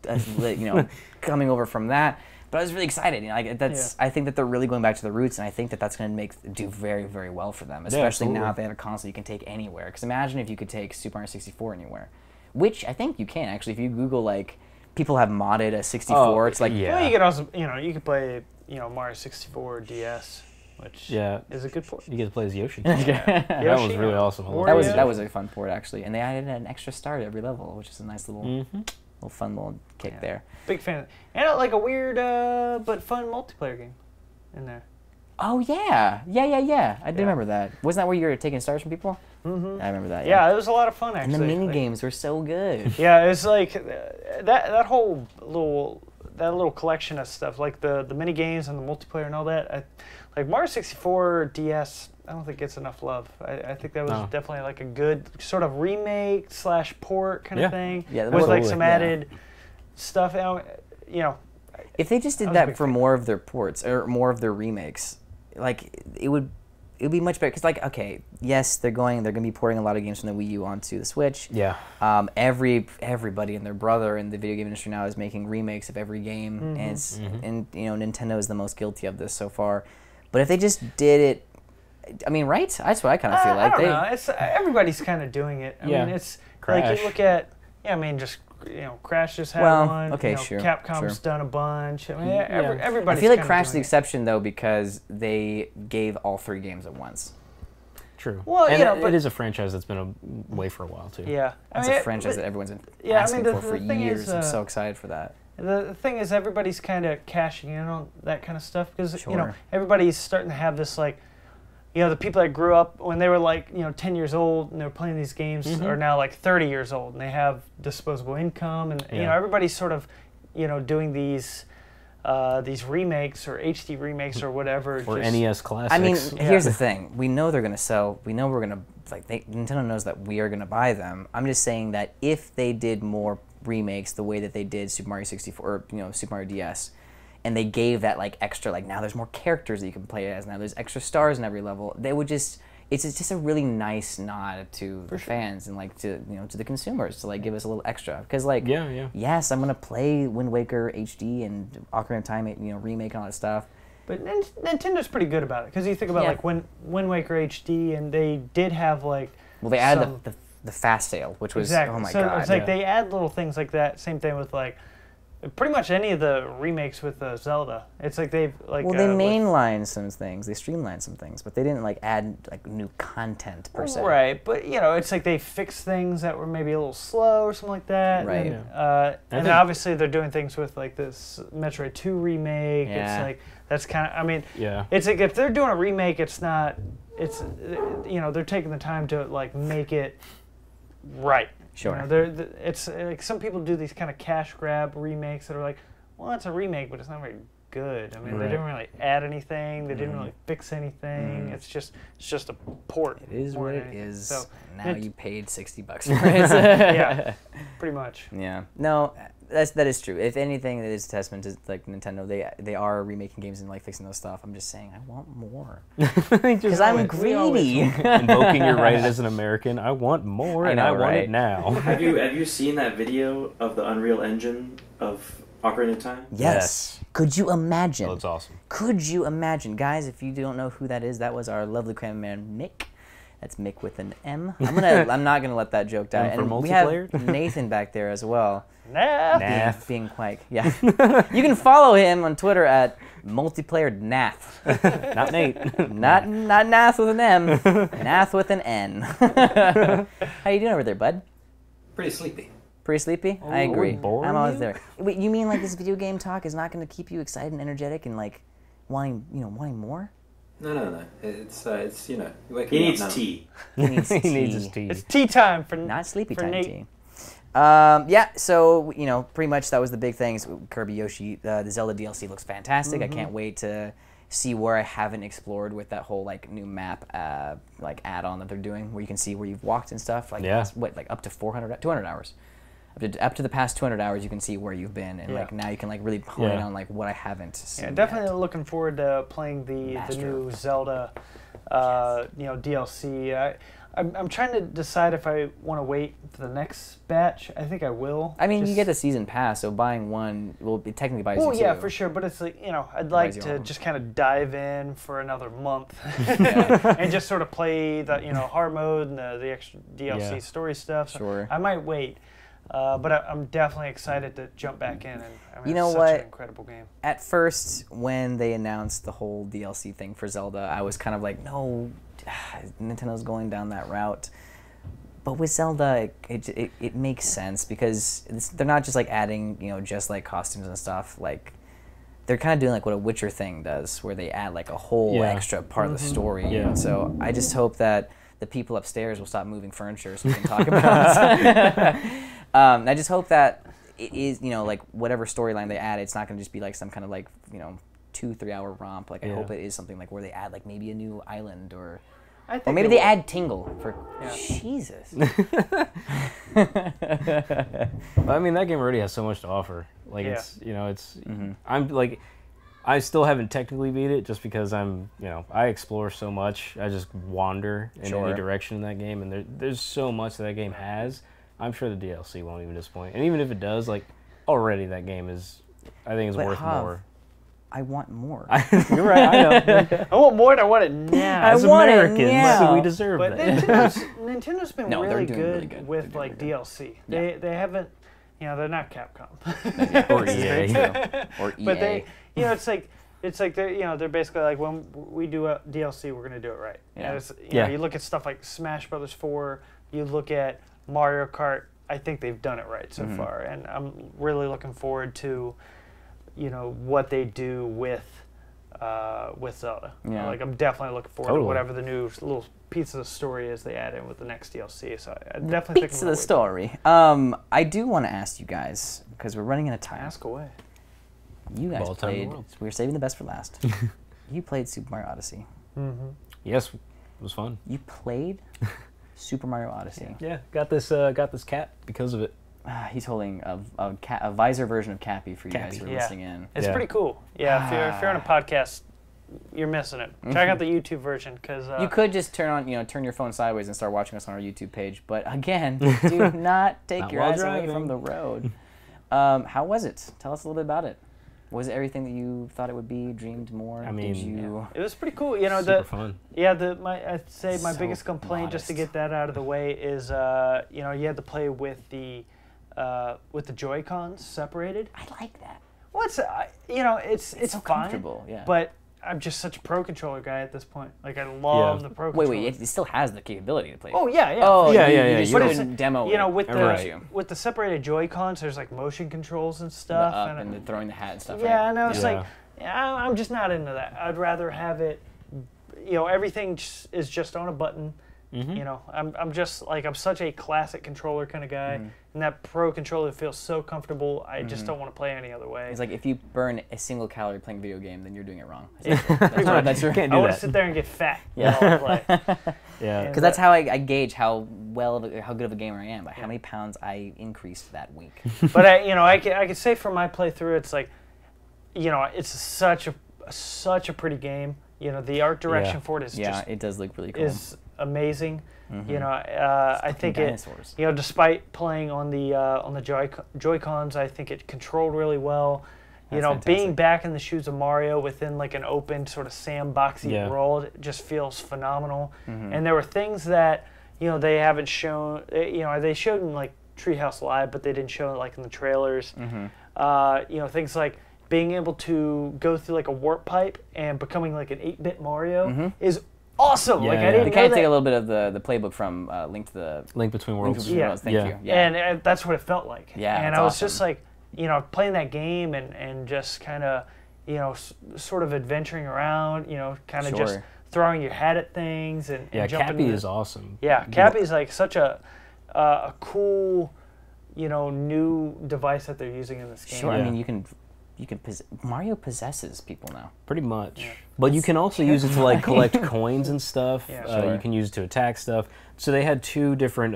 coming over from that. But I was really excited. I think that they're really going back to the roots, and I think that that's going to do very, very well for them, especially now that they have a console you can take anywhere. Because imagine if you could take Super Mario 64 anywhere, which I think you can actually. If you Google people have modded a 64. It's like Well, you could also you could play Mario 64 DS, which is a good port. You get to play as Yoshi. Yoshi, that was really awesome. That was a fun port actually, and they added an extra star to every level, which is a nice little fun little kick there. Big fan. And like a weird but fun multiplayer game in there. Oh yeah. I do remember that. Wasn't that where you were taking stars from people? Mm-hmm. I remember that. Yeah, it was a lot of fun actually. And the mini games were so good. Yeah, it was like that whole little collection of stuff, like the mini games and the multiplayer and all that. Like Mario 64 DS, I don't think gets enough love. I think that was definitely like a good sort of remake / port kind of thing. Yeah, with like some added stuff. If they just did that for more of their ports or more of their remakes, like it would be much better. Because yes, they're going to be porting a lot of games from the Wii U onto the Switch. Yeah. Everybody and their brother in the video game industry now is making remakes of every game, and Nintendo is the most guilty of this so far. But if they just did it, I mean, right? That's what I kind of feel like. I don't know. It's everybody's kind of doing it. I mean, it's Crash. Like you look at Crash just had one. Okay, sure. Capcom's done a bunch. I mean, everybody's. I feel like Crash is the exception though because they gave all 3 games at once. True. Well, and it is a franchise that's been away for a while too. Yeah, it's a franchise that everyone's been asking for years. I'm so excited for that. The thing is, everybody's kind of cashing in on that kind of stuff because everybody's starting to have this the people that grew up when they were 10 years old and they were playing these games are now 30 years old and they have disposable income and everybody's sort of doing these remakes or HD remakes or whatever. Or NES classics. I mean, here's the thing: we know they're gonna sell. We know we're gonna Nintendo knows that we are gonna buy them. I'm just saying that if they did more remakes the way that they did Super Mario 64 or Super Mario DS, and they gave that extra now there's more characters that you can play as, now there's extra stars in every level, they would it's just a really nice nod to the fans and to the consumers to give us a little extra because yes, I'm gonna play Wind Waker HD and Ocarina of Time remake and all that stuff. But Nintendo's pretty good about it because you think about Wind Waker HD and they did have they added the fast sale, which was oh my god. It's they add little things like that. Same thing with pretty much any of the remakes with Zelda. It's they've they mainline some things, they streamline some things, but they didn't add new content per se. Right, but it's they fix things that were maybe a little slow or something like that. Right. And obviously they're doing things with this Metroid 2 remake. Yeah. It's that's kind of it's if they're doing a remake, it's not. It's they're taking the time to make it right. Sure. It's some people do these kind of cash grab remakes that are well, it's a remake, but it's not very good. I mean, they didn't really add anything. They didn't really fix anything. It's just a port. It is what it is. So now you paid $60 for it. Yeah, pretty much. Yeah. No, that is true. If anything, it is a testament to Nintendo. They are remaking games and fixing those stuff. I'm just saying, I want more because I'm greedy. Invoking your right as an American, I want more, and I want it now. Have you seen that video of the Unreal Engine of Ocarina of Time? Yes. Could you imagine? Oh, that's awesome. Could you imagine, guys? If you don't know who that is, that was our lovely cameraman Mick. That's Mick with an M. I'm not gonna let that joke die. And we have Nathan back there as well. Nath. Being quite, yeah. You can follow him on Twitter at multiplayer.nath. Not Nate. Not Nath with an M. Nath with an N. How you doing over there, bud? Pretty sleepy. Pretty sleepy? I agree. I'm always there. Wait, you mean this video game talk is not going to keep you excited and energetic and wanting more? No. It's he needs tea. He needs his tea. It's tea time for not sleepy time Nate. tea. Yeah, so pretty much that was the big things. Kirby Yoshi, the Zelda DLC looks fantastic. I can't wait to see where I haven't explored with that whole new map add-on that they're doing, where you can see where you've walked and stuff. Up to 200 hours. Up to the past 200 hours, you can see where you've been, and now you can really hone in on what I haven't seen. Yeah, definitely looking forward to playing the new Zelda, DLC. I'm trying to decide if I want to wait for the next batch. I think I will. I mean, you get the season pass, so buying one will be technically buys you two. Yeah, for sure. But it's like, I'd like to just kind of dive in for another month and just sort of play the hard mode and the extra DLC story stuff. Sure. I might wait. But I'm definitely excited to jump back in, and it's such an incredible game. At first, when they announced the whole DLC thing for Zelda, I was kind of like, no, Nintendo's going down that route. But with Zelda, it makes sense because they're not just like adding, just like costumes and stuff. Like, they're kind of doing like what a Witcher thing does, where they add like a whole extra part of the story. Yeah. And so I just hope that the people upstairs will stop moving furniture so we can talk about it. I just hope that it is, like whatever storyline they add, it's not going to just be like some kind of like, 2-3 hour romp. Like I hope it is something like where they add like maybe a new island or maybe they add Tingle for Jesus. I mean, that game already has so much to offer. Like it's, I'm like, I still haven't technically beat it just because I explore so much. I just wander in any direction in that game, and there's so much that game has. I'm sure the DLC won't even disappoint. And even if it does, like, already that game is, I think, is worth more. I want more. You're right, I know. I want more and I want it now. As Americans, we deserve but that. Nintendo's been really good with, like, DLC. They haven't, they're not Capcom. Or EA. Or EA. But they, it's like they're basically like, when we do a DLC, we're going to do it right. You look at stuff like Smash Brothers 4, you look at Mario Kart, I think they've done it right so far, and I'm really looking forward to, what they do with Zelda. Like I'm definitely looking forward to whatever the new little piece of the story is they add in with the next DLC. So I definitely think piece of the story. I do want to ask you guys because we're running out of time. Ask away. You guys played. We were saving the best for last. You played Super Mario Odyssey. Yes, it was fun. You played Super Mario Odyssey. Yeah, got this cap because of it. He's holding a visor version of Cappy for you guys who are listening in. It's pretty cool. Yeah, if you're on a podcast, you're missing it. Check out the YouTube version because you could just turn your phone sideways and start watching us on our YouTube page. But again, do not take your eyes away from the road. How was it? Tell us a little bit about it. Was it everything that you thought it would be? Dreamed more? I mean, it was pretty cool. Super fun. Yeah, I'd say my biggest complaint, just to get that out of the way, is you had to play with the Joy-Cons separated. I like that. Well, it's so fine, comfortable. Yeah. But I'm just such a Pro Controller guy at this point. Like I love the Pro Controller. Wait, it still has the capability to play. Oh yeah. Oh yeah. You couldn't demo it. With the separated Joy-Cons, there's like motion controls and stuff. The up and throwing the hat and stuff. Yeah, right? and I was like, I'm just not into that. I'd rather have it. Everything is just on a button. I'm just like, I'm such a classic controller kind of guy, and that Pro Controller feels so comfortable. I just don't want to play any other way. It's like if you burn a single calorie playing a video game, then you're doing it wrong. That's right. Can't do I want to sit there and get fat while I play. Because that's how I gauge how good of a gamer I am by how many pounds I increased that week. But I could say from my playthrough, it's like, it's such a pretty game. The art direction for it is just it does look really cool. Is amazing. I think dinosaurs. Despite playing on the Joy-Cons, I think it controlled really well. Being back in the shoes of Mario within like an open sort of sandboxy world, it just feels phenomenal. And there were things that they haven't shown. They showed in like Treehouse Live, but they didn't show it like in the trailers. Things like being able to go through like a warp pipe and becoming like an 8-bit Mario is awesome. I didn't know kind of take a little bit of the playbook from Link Between Worlds. Thank you. And that's what it felt like. Yeah, and I was just like, playing that game and just kind of, sort of adventuring around, kind of just throwing your hat at things and jumping. Cappy is awesome. Yeah, Cappy is like such a cool, new device that they're using in this game. Sure, I mean you can Mario possesses people now. Pretty much. But you can also use it to like collect coins and stuff. You can use it to attack stuff. So they had two different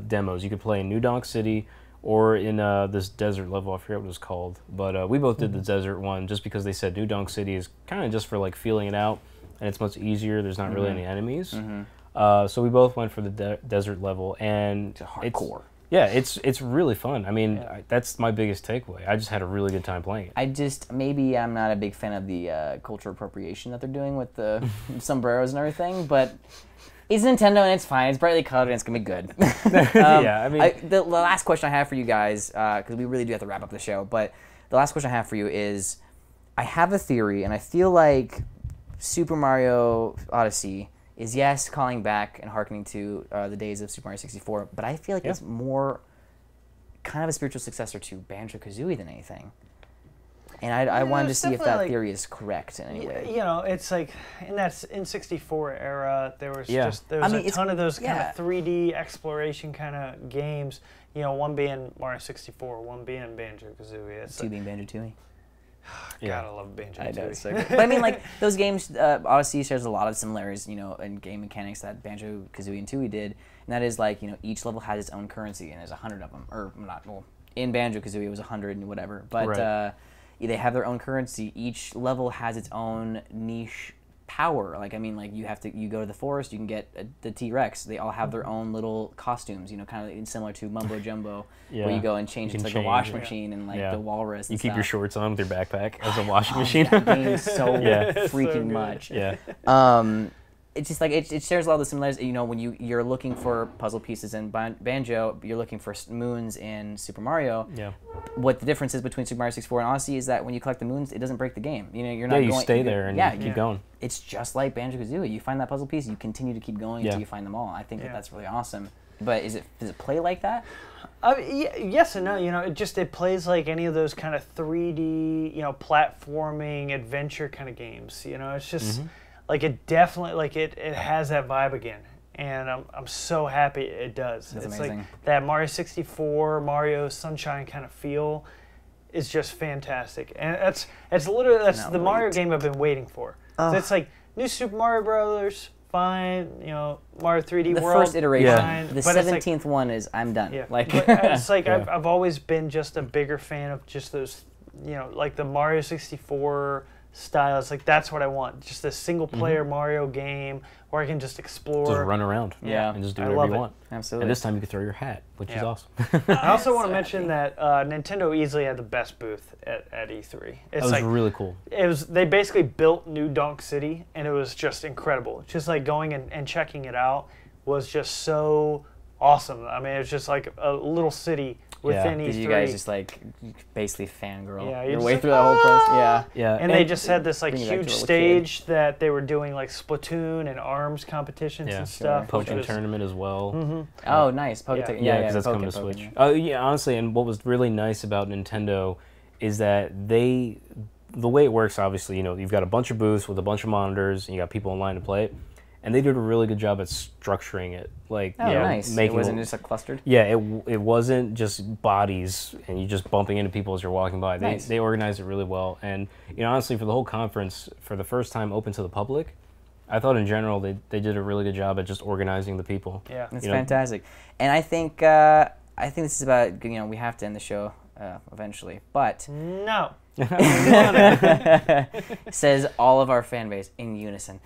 demos. You could play in New Donk City or in this desert level. I forget what it was called. But we both did the desert one just because they said New Donk City is kind of just for like feeling it out, and it's much easier. There's not really any enemies. So we both went for the desert level, and it's hardcore. It's really fun. I mean, that's my biggest takeaway. I just had a really good time playing it. Maybe I'm not a big fan of the cultural appropriation that they're doing with the sombreros and everything, but it's Nintendo and it's fine. It's brightly colored and it's gonna be good. I mean, the last question I have for you guys, because we really do have to wrap up the show, but the last question I have for you is, I have a theory, and I feel like Super Mario Odyssey is, yes, calling back and hearkening to the days of Super Mario 64, but I feel like it's more kind of a spiritual successor to Banjo-Kazooie than anything. And I wanted to see if that theory is correct in any way. You know, it's like in that N64 era, there was a ton of those kind of 3D exploration kind of games. You know, one being Mario 64, one being Banjo-Kazooie. Two being Banjo-Tooie. God, I love Banjo-Tooie. I know, so but I mean, like, those games, Odyssey shares a lot of similarities, you know, in game mechanics that Banjo-Kazooie and Tooie did. And that is, like, you know, each level has its own currency, and there's 100 of them. Or, not, well, in Banjo-Kazooie it was 100 and whatever. But they have their own currency. Each level has its own niche power. Like, I mean, like, you go to the forest, you can get the T-Rex. They all have their own little costumes, you know, kind of similar to Mumbo Jumbo, where you go and change into like a washing machine and like the walrus. You keep your shorts on with your backpack as a washing machine. That game so freaking much. It's just like it shares a lot of the similarities. You know, when you're looking for puzzle pieces in Banjo, you're looking for moons in Super Mario. Yeah. What the difference is between Super Mario 64 and Odyssey is that when you collect the moons, it doesn't break the game. You know, you're not. You stay there and you keep going. It's just like Banjo-Kazooie. You find that puzzle piece, you continue to keep going until you find them all. I think that's really awesome. But does it play like that? Yes and no. You know, it plays like any of those kind of 3D, you know, platforming adventure kind of games. You know, it's just. Like, it definitely, like, it has that vibe again. And I'm so happy it does. That's it's amazing. Like that Mario 64, Mario Sunshine kind of feel is just fantastic. And that's literally, the Mario game I've been waiting for. So it's like, new Super Mario Brothers, fine, you know, Mario 3D World, the first iteration. Fine. The 17th one is, I'm done. Yeah. Like, it's like, I've always been just a bigger fan of just those, you know, like the Mario 64 style. It's like, that's what I want. Just a single player Mario game where I can just explore. Just run around. And just do whatever you want. Absolutely. And this time you can throw your hat, which is awesome. I also want to mention that Nintendo easily had the best booth at E3. That was really cool. They basically built New Donk City, and it was just incredible. Just like going and checking it out was just so awesome. I mean, it was just like a little city within E3. Did you guys just like basically fangirl your way through that whole place? Yeah. And they just had this like huge stage that they were doing like Splatoon and ARMS competitions and stuff. Pokken tournament as well. Oh, nice. Pokken. Yeah, because that's coming to Switch. Honestly, and what was really nice about Nintendo is that the way it works, obviously, you know, you've got a bunch of booths with a bunch of monitors, and you got people in line to play it. And they did a really good job at structuring it. Like, nice. It wasn't just like clustered? Yeah, it wasn't just bodies and you just bumping into people as you're walking by. They organized it really well. And, you know, honestly, for the whole conference, for the first time open to the public, I thought in general they did a really good job at just organizing the people. Yeah, it's fantastic. And I think this is about, you know, we have to end the show eventually, but... No. Says all of our fan base in unison.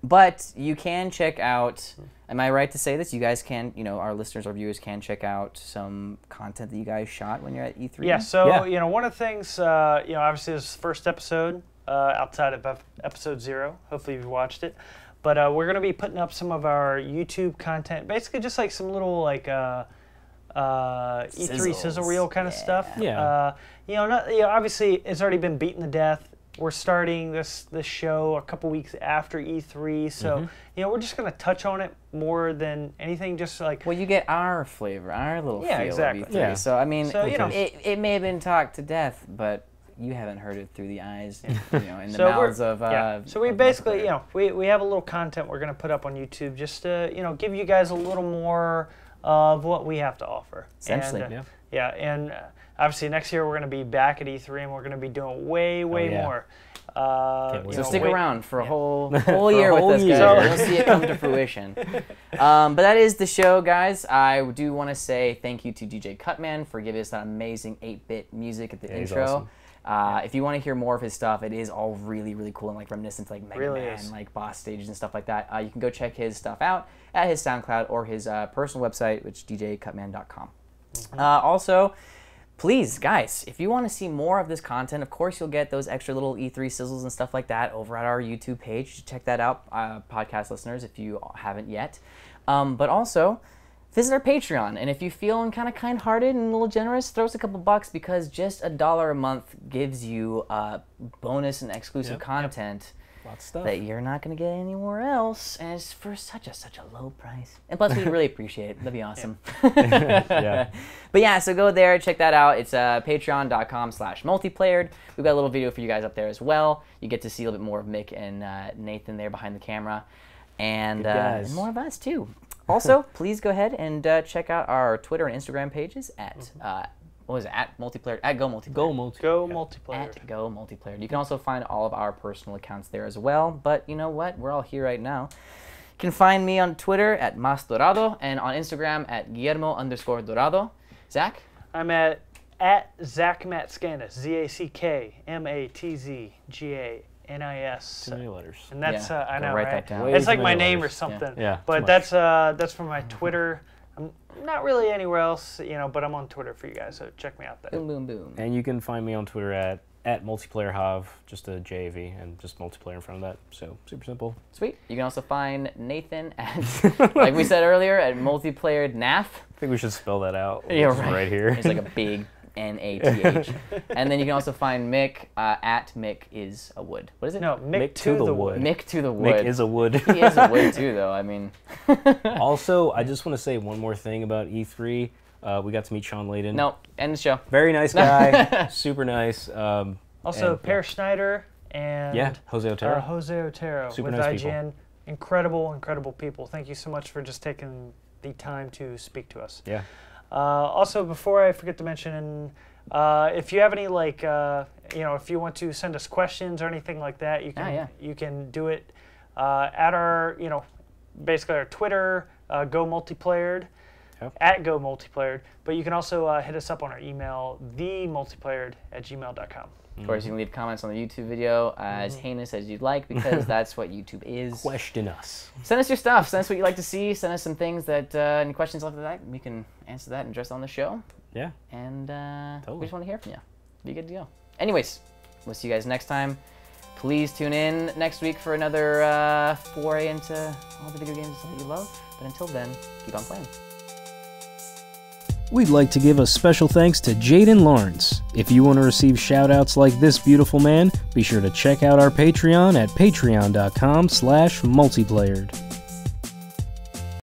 But you can check out, am I right to say this? You guys can, you know, our listeners, our viewers can check out some content that you guys shot when you're at E3? Yeah, so, you know, one of the things, you know, obviously this is the first episode outside of episode 0. Hopefully you've watched it. But we're going to be putting up some of our YouTube content, basically just like some little, like, E3 sizzle reel kind of stuff. Yeah. You know, obviously it's already been beaten to death. We're starting this show a couple weeks after E3, so you know, we're just going to touch on it more than anything. Just like, well, you get our flavor, our little feel of E3. Yeah. So I mean, you know, it may have been talked to death, but you haven't heard it through the eyes, you know, in the mouths of. So we basically, you know, we have a little content we're going to put up on YouTube just to, you know, give you guys a little more of what we have to offer. Essentially, and obviously next year we're going to be back at E3 and we're going to be doing way more. So stick around for a whole year with us, guys. You'll see it come to fruition. But that is the show, guys. I do want to say thank you to DJ CUTMAN for giving us that amazing 8-bit music at the intro. Awesome. If you want to hear more of his stuff, it is all really, really cool and like reminiscent to like Mega Man, like boss stages and stuff like that. You can go check his stuff out at his SoundCloud or his personal website, which is djcutman.com. Also, please, guys, if you want to see more of this content, of course you'll get those extra little E3 sizzles and stuff like that over at our YouTube page. You should check that out, podcast listeners, if you haven't yet. But also, visit our Patreon, and if you're feeling kind of kind-hearted and a little generous, throw us a couple bucks, because just $1 a month gives you bonus and exclusive content that you're not going to get anywhere else, and it's for such a low price. And plus, we really appreciate it. That'd be awesome. But yeah, so go there, check that out. It's patreon.com/multiplayered. We've got a little video for you guys up there as well. You get to see a little bit more of Mick and Nathan there behind the camera, and more of us too. Also, please go ahead and check out our Twitter and Instagram pages at what was it? At multiplayer, at Go Multiplayer. Go Multiplayer. At Go Multiplayer. You can also find all of our personal accounts there as well. But you know what? We're all here right now. You can find me on Twitter at Mas Dorado and on Instagram at Guillermo_Dorado. Zach? I'm at Zack Matzganis. ZACKMATZGANIS. Too many letters. And that's I know, write right? that down. It's like my name or something. Yeah. But that's from my Twitter. I'm not really anywhere else, but I'm on Twitter for you guys, so check me out there. Boom, boom, boom. And you can find me on Twitter at multiplayerhav, just a JAV, and just multiplayer in front of that. So super simple. Sweet. You can also find Nathan at, like we said earlier, at multiplayered NAF. I think we should spell that out. Yeah, right here. It's like a big NATH. And then you can also find Mick at Mick is a wood. What is it? No, Mick to the wood. Mick to the wood. Mick is a wood. He is a wood too, though. I mean. Also, I just want to say one more thing about E3. We got to meet Sean Layden. No, end the show. Very nice guy. Super nice. Also, Per Schneider and Jose Otero. Jose Otero Super with nice IGN. people. Incredible people. Thank you so much for just taking the time to speak to us. Yeah. Also, before I forget to mention, if you have any if you want to send us questions or anything like that, you can you can do it at our basically our Twitter, Go Multiplayered, at Go Multiplayered. But you can also hit us up on our email, themultiplayered@gmail.com. Of course, you can leave comments on the YouTube video as heinous as you'd like, because that's what YouTube is. Question us. Send us your stuff. Send us what you'd like to see. Send us some things that, any questions like that. We can answer that and address on the show. Yeah. And totally. we just want to hear from you. Be a good deal. Anyways, we'll see you guys next time. Please tune in next week for another foray into all the video games that you love. But until then, keep on playing. We'd like to give a special thanks to Jaden Lawrence. If you want to receive shoutouts like this beautiful man, be sure to check out our Patreon at patreon.com/multiplayered.